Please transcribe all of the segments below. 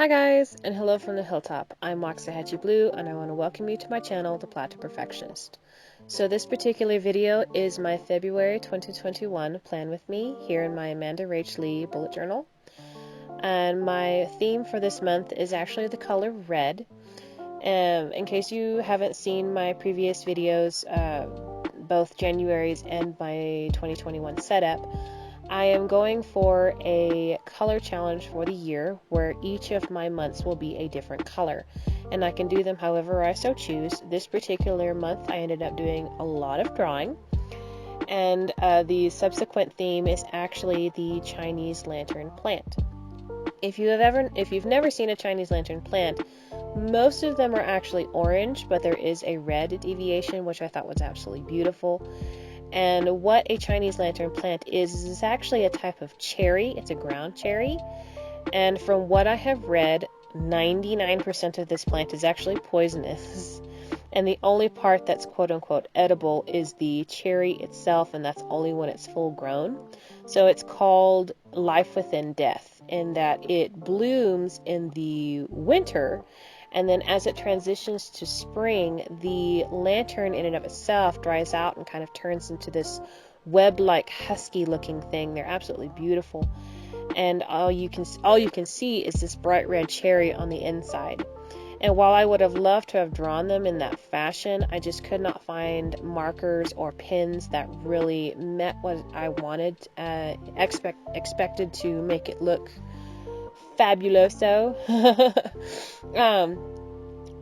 Hi guys, and hello from the hilltop. I'm Waxahachie Blu, and I want to welcome you to my channel, The Platter Perfectionist. So this particular video is my February 2021 plan with me here in my Amanda Rach Lee bullet journal. And my theme for this month is actually the color red. In case you haven't seen my previous videos, both January's and my 2021 setup, I am going for a color challenge for the year where each of my months will be a different color, and I can do them however I so choose. This particular month I ended up doing a lot of drawing, and the subsequent theme is actually the Chinese lantern plant. If you've never seen a Chinese lantern plant, most of them are actually orange, but there is a red deviation which I thought was absolutely beautiful. And what a Chinese lantern plant is actually a type of cherry. It's a ground cherry. And from what I have read, 99% of this plant is actually poisonous. And the only part that's quote-unquote edible is the cherry itself, and that's only when it's full grown. So it's called life within death, in that it blooms in the winter, and then as it transitions to spring, the lantern in and of itself dries out and kind of turns into this web-like husky looking thing. They're absolutely beautiful. And all you can see is this bright red cherry on the inside. And while I would have loved to have drawn them in that fashion, I just could not find markers or pens that really met what I wanted, expected to make it look fabuloso.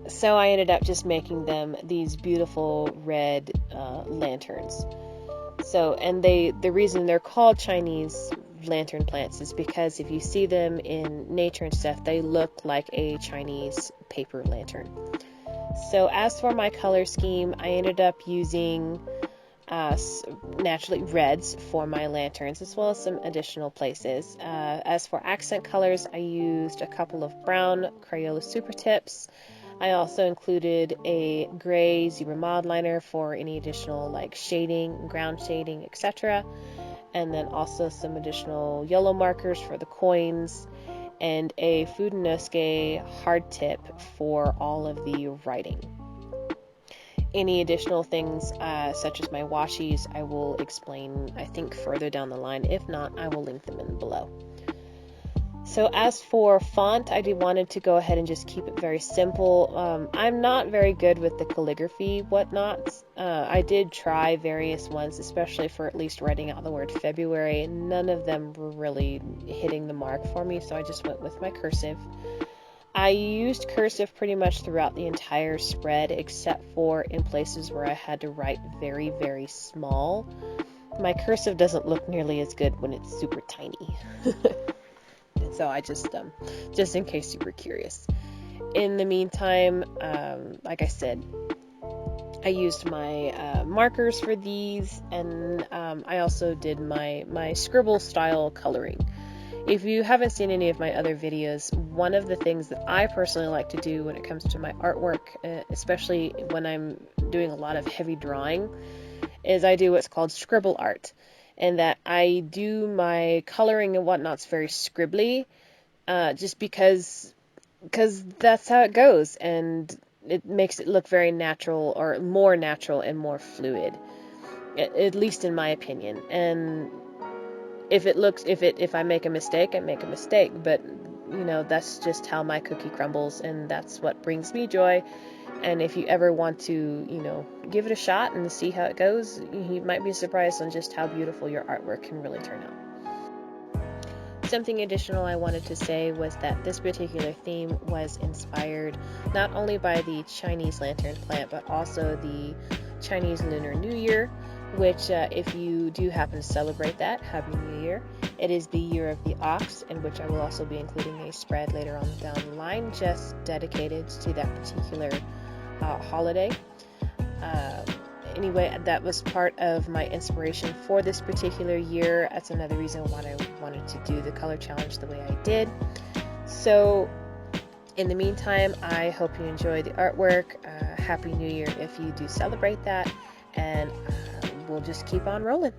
So I ended up just making them these beautiful red lanterns. So, and the reason they're called Chinese lantern plants is because if you see them in nature and stuff, they look like a Chinese paper lantern. So as for my color scheme, I ended up using naturally reds for my lanterns, as well as some additional places. As for accent colors, I used a couple of brown Crayola Super Tips. I also included a gray zebra mod liner for any additional like shading, ground shading, etc. And then also some additional yellow markers for the coins, and a Fudenosuke hard tip for all of the writing. Any additional things, such as my Washis, I will explain, I think, further down the line. If not, I will link them in below. So as for font, I wanted to go ahead and just keep it very simple. I'm not very good with the calligraphy whatnots. I did try various ones, especially for at least writing out the word February. None of them were really hitting the mark for me, so I just went with my cursive. I used cursive pretty much throughout the entire spread, except for in places where I had to write very, very small. My cursive doesn't look nearly as good when it's super tiny. So I just in case you were curious. In the meantime, like I said, I used my markers for these, and I also did my scribble style coloring. If you haven't seen any of my other videos, one of the things that I personally like to do when it comes to my artwork, especially when I'm doing a lot of heavy drawing, is I do what's called scribble art. And that I do my coloring and whatnots very scribbly, just because that's how it goes, and it makes it look very natural, or more natural and more fluid, at least in my opinion. And if I make a mistake, I make a mistake, but you know, that's just how my cookie crumbles, and that's what brings me joy. And if you ever want to, you know, give it a shot and see how it goes, you might be surprised on just how beautiful your artwork can really turn out. Something additional I wanted to say was that this particular theme was inspired not only by the Chinese lantern plant, but also the Chinese Lunar New Year, which if you do happen to celebrate that, Happy New Year. It is the year of the ox, in which I will also be including a spread later on down the line, just dedicated to that particular holiday. Anyway, that was part of my inspiration for this particular year. That's another reason why I wanted to do the color challenge the way I did. So in the meantime, I hope you enjoy the artwork. Happy New Year if you do celebrate that, and we'll just keep on rolling.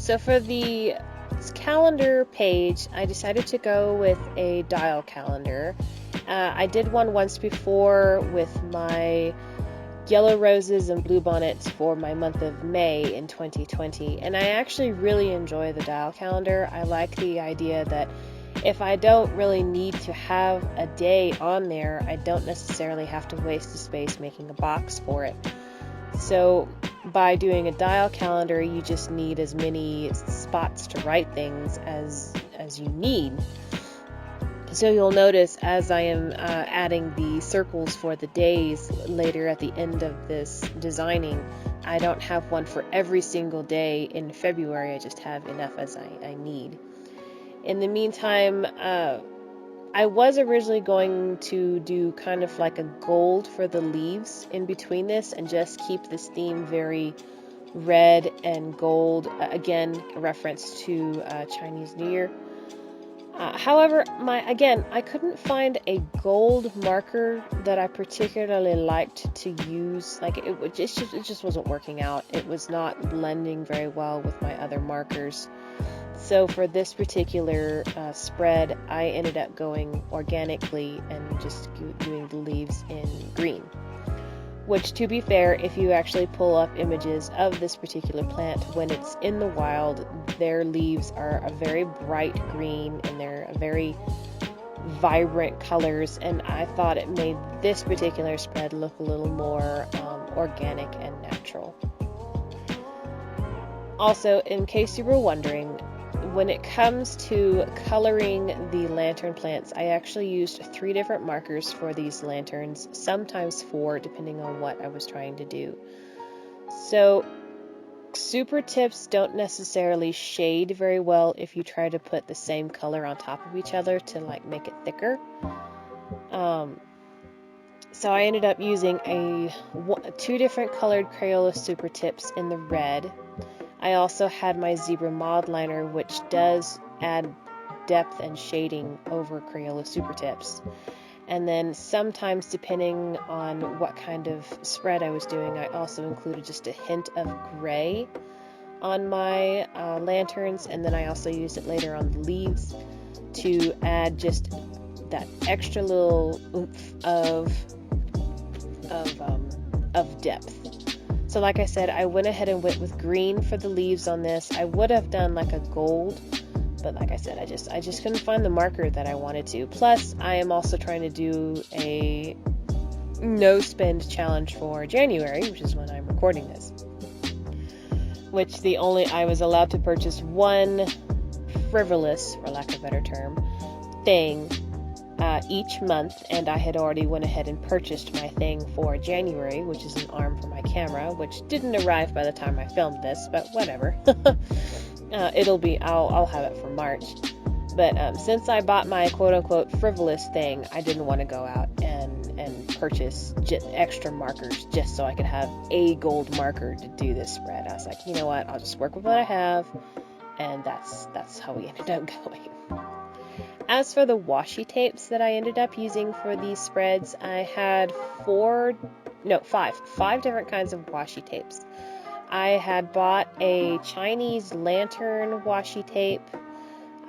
So for the calendar page, I decided to go with a dial calendar. I did one once before with my yellow roses and blue bonnets for my month of May in 2020, and I actually really enjoy the dial calendar. I like the idea that if I don't really need to have a day on there, I don't necessarily have to waste the space making a box for it. So by doing a dial calendar, you just need as many spots to write things as you need. So you'll notice as I am adding the circles for the days later at the end of this designing, I don't have one for every single day in February. I just have enough as I need. In the meantime, I was originally going to do kind of like a gold for the leaves in between this and just keep this theme very red and gold. Again, a reference to Chinese New Year. However, I couldn't find a gold marker that I particularly liked to use. Like it just wasn't working out. It was not blending very well with my other markers. So for this particular spread, I ended up going organically and just doing the leaves in green. Which, to be fair, if you actually pull up images of this particular plant when it's in the wild, their leaves are a very bright green and they're a very vibrant colors, and I thought it made this particular spread look a little more organic and natural. Also, in case you were wondering, when it comes to coloring the lantern plants, I actually used 3 different markers for these lanterns, sometimes 4, depending on what I was trying to do. So, super tips don't necessarily shade very well if you try to put the same color on top of each other to like make it thicker. So I ended up using 2 different colored Crayola super tips in the red. I also had my zebra mod liner, which does add depth and shading over Crayola super tips. And then sometimes, depending on what kind of spread I was doing, I also included just a hint of gray on my lanterns, and then I also used it later on the leaves to add just that extra little oomph of depth. So like I said, I went ahead and went with green for the leaves on this. I would have done like a gold, but like I said, I just couldn't find the marker that I wanted to. Plus, I am also trying to do a no spend challenge for January, which is when I'm recording this. Which I was allowed to purchase one frivolous, for lack of a better term, thing each month, and I had already went ahead and purchased my thing for January, which is an arm for my camera, which didn't arrive by the time I filmed this, but whatever. I'll have it for March. But since I bought my quote-unquote frivolous thing, I didn't want to go out and purchase extra markers just so I could have a gold marker to do this spread. I was like, you know what, I'll just work with what I have, and that's how we ended up going. As for the washi tapes that I ended up using for these spreads, I had 5 different kinds of washi tapes. I had bought a Chinese lantern washi tape.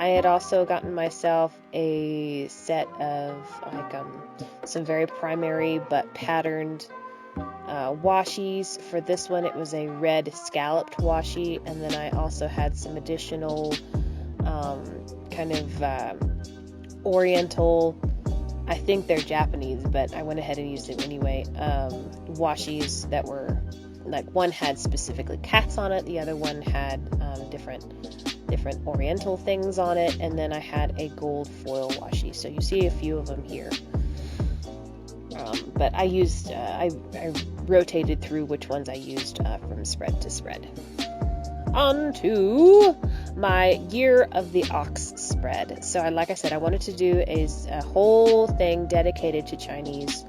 I had also gotten myself a set of some very primary but patterned washis. For this one, it was a red scalloped washi, and then I also had some additional Oriental, I think they're Japanese, but I went ahead and used them anyway, washis that were, like, one had specifically cats on it, the other one had different Oriental things on it, and then I had a gold foil washi, so you see a few of them here. But I used, I rotated through which ones I used from spread to spread. On to my Year of the Ox spread. So like I said, I wanted to do a whole thing dedicated to Chinese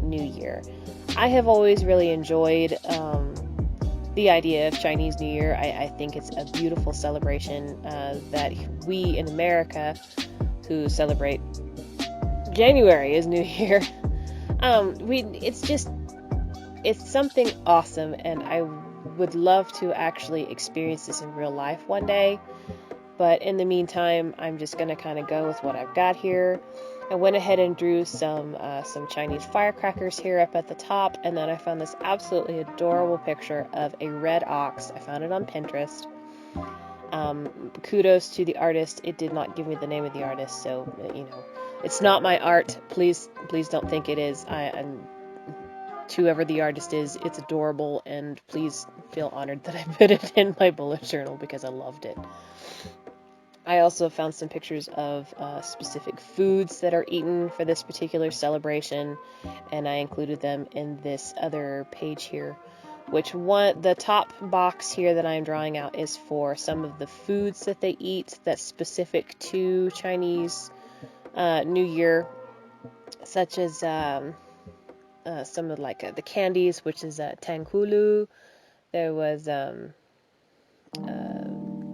New Year. I have always really enjoyed the idea of Chinese New Year. I think it's a beautiful celebration that we in America, who celebrate January as New Year, it's something awesome, and I would love to actually experience this in real life one day. But in the meantime, I'm just going to kind of go with what I've got here. I went ahead and drew some Chinese firecrackers here up at the top, and then I found this absolutely adorable picture of a red ox. I found it on Pinterest. Kudos to the artist. It did not give me the name of the artist, so, you know, it's not my art. Please don't think it is. I'm whoever the artist is, it's adorable, and please feel honored that I put it in my bullet journal because I loved it. I also found some pictures of specific foods that are eaten for this particular celebration, and I included them in this other page here. The top box here that I'm drawing out is for some of the foods that they eat that's specific to Chinese New Year, such as some of like the candies, which is tangkulu. There was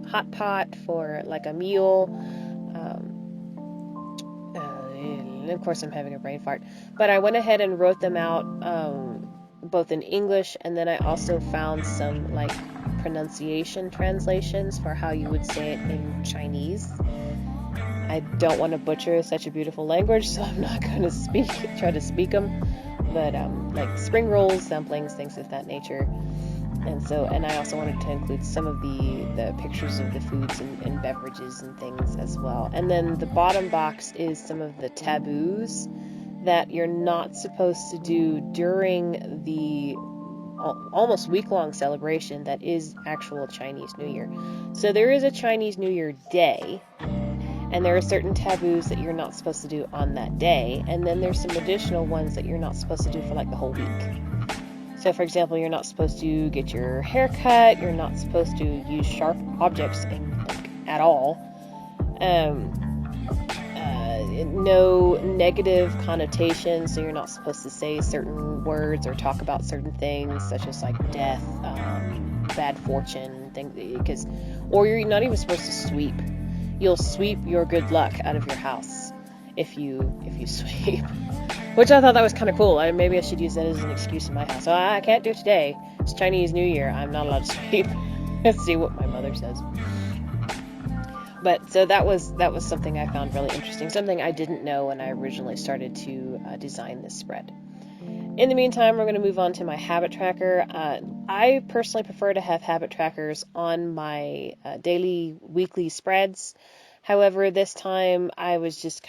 hot pot for like a meal. And of course I'm having a brain fart. But I went ahead and wrote them out both in English, and then I also found some like pronunciation translations for how you would say it in Chinese. I don't want to butcher such a beautiful language, so I'm not going to try to speak them. But like spring rolls, dumplings, things of that nature. And I also wanted to include some of the pictures of the foods and beverages and things as well. And then the bottom box is some of the taboos that you're not supposed to do during the almost week-long celebration that is actual Chinese New Year. So there is a Chinese New Year day, and there are certain taboos that you're not supposed to do on that day, and then there's some additional ones that you're not supposed to do for like the whole week. So, for example, you're not supposed to get your hair cut, you're not supposed to use sharp objects at all, no negative connotations, so you're not supposed to say certain words or talk about certain things, such as like death, bad fortune, things, or you're not even supposed to sweep. You'll sweep your good luck out of your house if you sweep. Which I thought that was kind of cool. Maybe I should use that as an excuse in my house. So I can't do it today. It's Chinese New Year. I'm not allowed to sweep. Let's see what my mother says. But so that was something I found really interesting. Something I didn't know when I originally started to design this spread. In the meantime, we're going to move on to my habit tracker. I personally prefer to have habit trackers on my daily, weekly spreads. However, this time I was just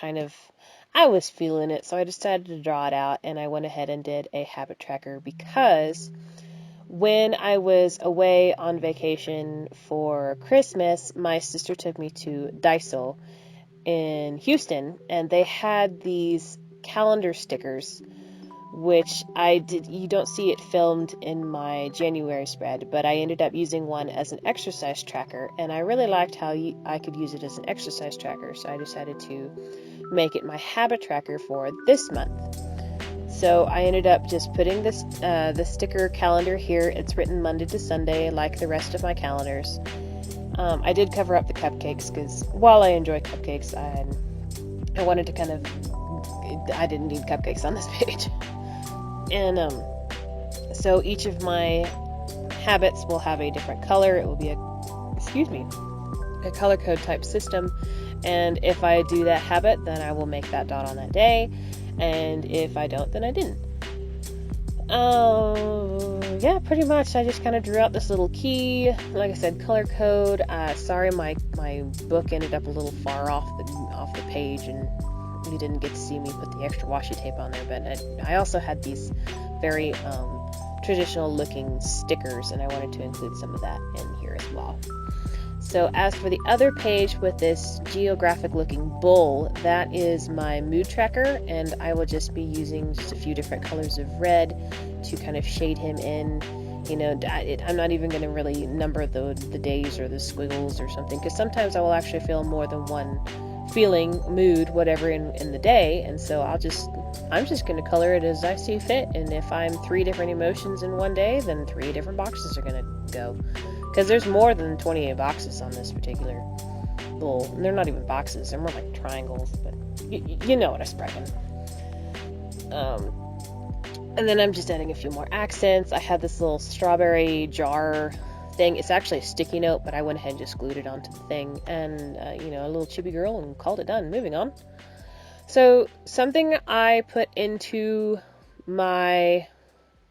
I was feeling it, so I decided to draw it out, and I went ahead and did a habit tracker because when I was away on vacation for Christmas, my sister took me to Daiso in Houston, and they had these calendar stickers, which you don't see it filmed in my January spread, but I ended up using one as an exercise tracker, and I really liked how I could use it as an exercise tracker, so I decided to make it my habit tracker for this month. So I ended up just putting this the sticker calendar here. It's written Monday to Sunday like the rest of my calendars. I did cover up the cupcakes because while I enjoy cupcakes, I wanted to I didn't need cupcakes on this page. And so each of my habits will have a different color. It will be a color code type system. And if I do that habit, then I will make that dot on that day. And if I don't, then I didn't. Yeah, pretty much. I just kind of drew out this little key. Like I said, color code. Sorry, my book ended up a little far off the page, and you didn't get to see me put the extra washi tape on there. But I also had these very traditional looking stickers, and I wanted to include some of that in here as well. So as for the other page with this geographic looking bull, that is my mood tracker, and I will just be using just a few different colors of red to kind of shade him in. You know, I'm not even going to really number the days or the squiggles or something, because sometimes I will actually feel more than one feeling, mood, whatever in the day, and so I'm just going to color it as I see fit. And if I'm 3 different emotions in one day, then 3 different boxes are going to go. Because there's more than 28 boxes on this particular bull. And they're not even boxes, they're more like triangles, but you know what I'm spreading. And then I'm just adding a few more accents. I had this little strawberry jar thing. It's actually a sticky note, but I went ahead and just glued it onto the thing. And, you know, a little chibi girl, and called it done. Moving on. So, something I put into my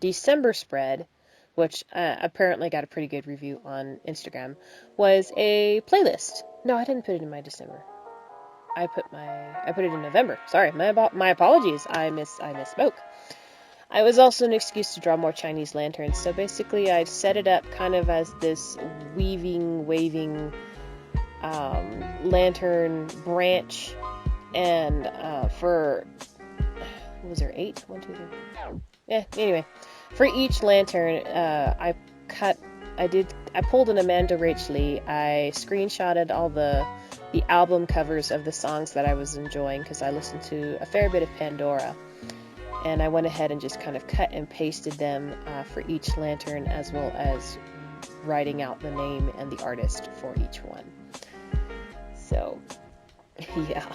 December spread, which apparently got a pretty good review on Instagram, was a playlist. No, I didn't put it in my December. I put it in November. Sorry, my apologies. I misspoke. It was also an excuse to draw more Chinese lanterns. So basically, I set it up kind of as this waving lantern branch, and for what was there 8? 1, 2, 3. Yeah. Anyway, for each lantern, I pulled an Amanda Rach Lee. I screenshotted all the album covers of the songs that I was enjoying, because I listened to a fair bit of Pandora. And I went ahead and just kind of cut and pasted them for each lantern, as well as writing out the name and the artist for each one. So, yeah.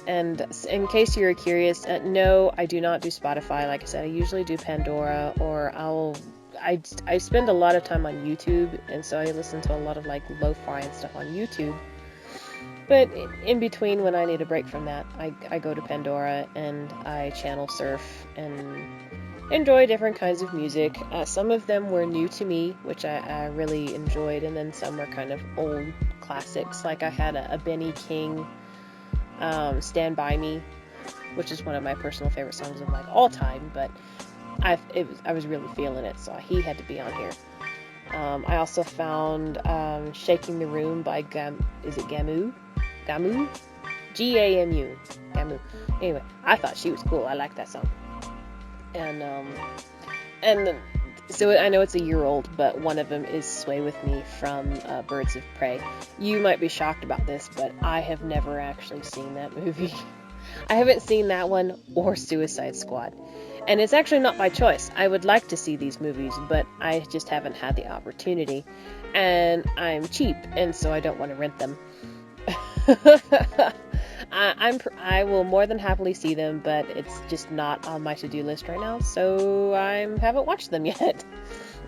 And in case you were curious, no, I do not do Spotify. Like I said, I usually do Pandora, or I spend a lot of time on YouTube, and so I listen to a lot of like lo-fi and stuff on YouTube. But in between, when I need a break from that, I go to Pandora and I channel surf and enjoy different kinds of music. Some of them were new to me, which I really enjoyed, and then some were kind of old classics. Like I had a Benny King, Stand By Me, which is one of my personal favorite songs of like all time, but I was really feeling it, so he had to be on here. I also found Shaking the Room by is it Gamu? Gamu? Gamu. Gamu. Anyway, I thought she was cool. I like that song. And so I know it's a year old, but one of them is Sway With Me from Birds of Prey. You might be shocked about this, but I have never actually seen that movie. I haven't seen that one or Suicide Squad. And it's actually not by choice. I would like to see these movies, but I just haven't had the opportunity. And I'm cheap, and so I don't want to rent them. I will more than happily see them, but it's just not on my to-do list right now, so I haven't watched them yet.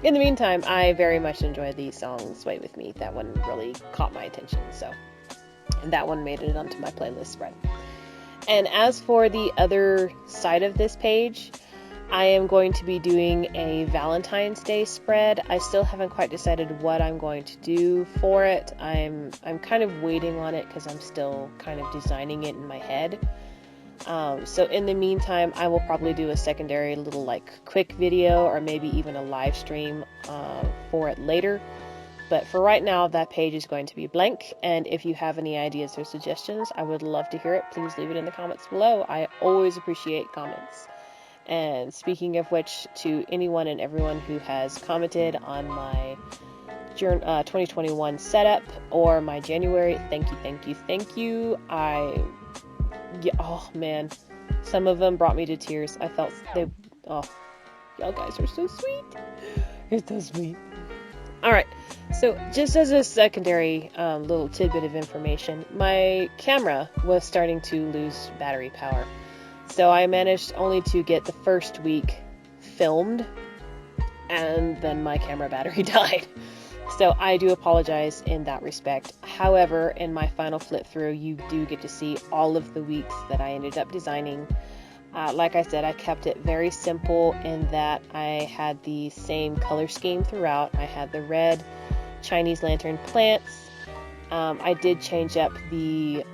In the meantime, I very much enjoy the song Sway With Me. That one really caught my attention, so that one made it onto my playlist spread. And as for the other side of this page, I am going to be doing a Valentine's Day spread. I still haven't quite decided what I'm going to do for it. I'm kind of waiting on it because I'm still kind of designing it in my head. So in the meantime, I will probably do a secondary little like quick video, or maybe even a live stream for it later. But for right now, that page is going to be blank, and if you have any ideas or suggestions, I would love to hear it. Please leave it in the comments below. I always appreciate comments. And speaking of which, to anyone and everyone who has commented on my 2021 setup or my January, thank you. Oh man, some of them brought me to tears. I felt y'all guys are so sweet. You're so sweet. Alright, so just as a secondary little tidbit of information, my camera was starting to lose battery power. So I managed only to get the first week filmed, and then my camera battery died. So I do apologize in that respect. However, in my final flip through, you do get to see all of the weeks that I ended up designing. Like I said, I kept it very simple in that I had the same color scheme throughout. I had the red Chinese lantern plants. I did change up the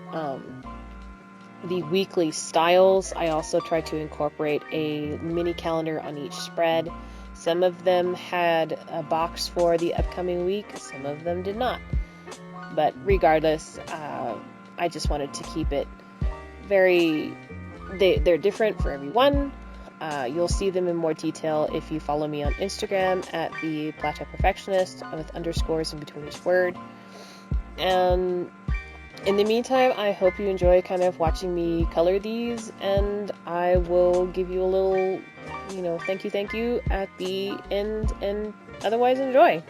weekly styles. I also tried to incorporate a mini calendar on each spread. Some of them had a box for the upcoming week, some of them did not. But regardless, I just wanted to keep it they're different for everyone. You'll see them in more detail if you follow me on Instagram at the Plateau Perfectionist with underscores in between each word. And in the meantime, I hope you enjoy kind of watching me color these, and I will give you a little, thank you at the end, and otherwise enjoy.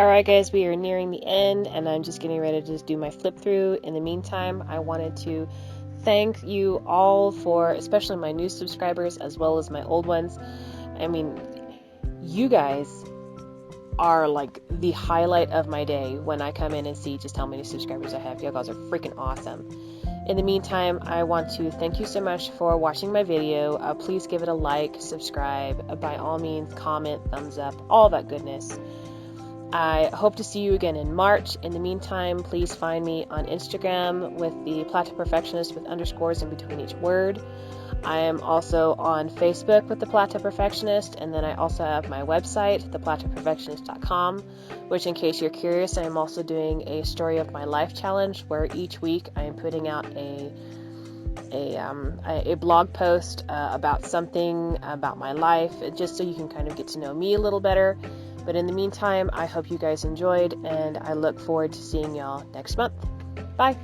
Alright guys, we are nearing the end and I'm just getting ready to just do my flip through. In the meantime, I wanted to thank you all for, especially my new subscribers as well as my old ones. I mean, you guys are like the highlight of my day when I come in and see just how many subscribers I have. You guys are freaking awesome. In the meantime, I want to thank you so much for watching my video. Please give it a like, subscribe, by all means, comment, thumbs up, all that goodness. I hope to see you again in March. In the meantime, please find me on Instagram with the Platte Perfectionist with underscores in between each word. I am also on Facebook with the Platte Perfectionist, and then I also have my website, theplatteperfectionist.com, which, in case you're curious, I am also doing a story of my life challenge where each week I am putting out a blog post about something about my life, just so you can kind of get to know me a little better. But in the meantime, I hope you guys enjoyed, and I look forward to seeing y'all next month. Bye!